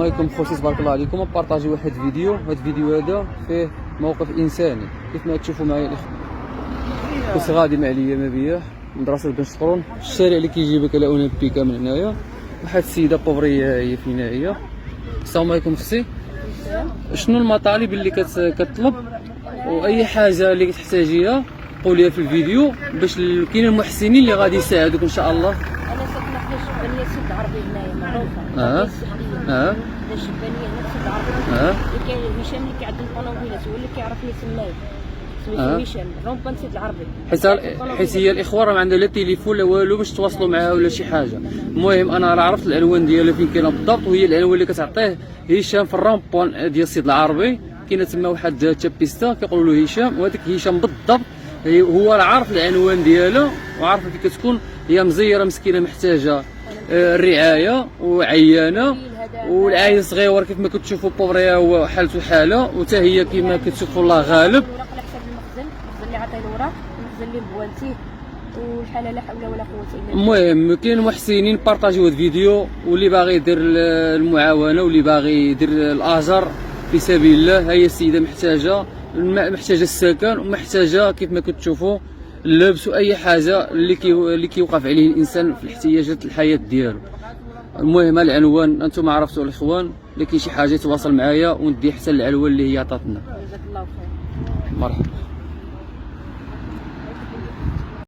عليكم خوتي، تبارك الله عليكم. بارطاجي واحد الفيديو. هذا الفيديو هذا فيه موقف انساني كيف ما تشوفوا معايا الاخوان. كنت غادي مع ليا ما بيا مدرسه بن شطرون، الشارع اللي كيجيبك على اولمبيكا من هنايا. واحد السيده بوفريه هي فينا هي. السلام عليكم اختي، شنو المطالب اللي كتطلب واي حاجه اللي تحتاجيها قوليها في الفيديو باش كاين المحسنين اللي غادي يساعدوك ان شاء الله. انا ساكنه في الشبانيه سد عربي هنايا معروفه. الشبانيه هنا سد عربي. اللي كاين هشام اللي كيعدل الطوموبيلات هو اللي كيعرفني سمايه سميتو هشام رومبان سد العربي. حيت هي الاخوه راه ما عندها لا تليفون لا والو باش تواصلوا معاها ولا شي حاجه. المهم انا راه عرفت العنوان ديالها فين كاينه بالضبط، وهي العنوان اللي كتعطيه هشام في الرومبون ديال السد العربي. كاينه تما واحد تشابيستا كيقولوا له هشام، وهذاك هشام بالضبط هو راه عارف العنوان ديالها وعارف كي كتكون هي مزيره مسكينه محتاجه الرعايه وعيانه، والعيل صغير كيف ما كتشوفوا بوفريه هو حالته حاله، وتا هي كما كتشوفوا الله غالب. الوراق على حساب المخزن اللي عطيه الوراق، المخزن اللي بوالتيه، والحاله لا حول ولا قوه الا بالله. المهم كاين المحسنين بارطاجيو هذا الفيديو، واللي باغي يدير المعاونه واللي باغي يدير الاجر في سبيل الله. هي السيده محتاجه السكن ومحتاجه كيف ما كتشوفوا اللبس واي حاجه اللي كيوقف عليه الانسان في الاحتياجات الحياه ديالو. المهم العنوان انتم عرفتوا الاخوان، اللي كاين شي حاجه يتواصل معايا وندي حتى العنوان اللي هي عطاتنا. جزاك الله خير. مرحبا.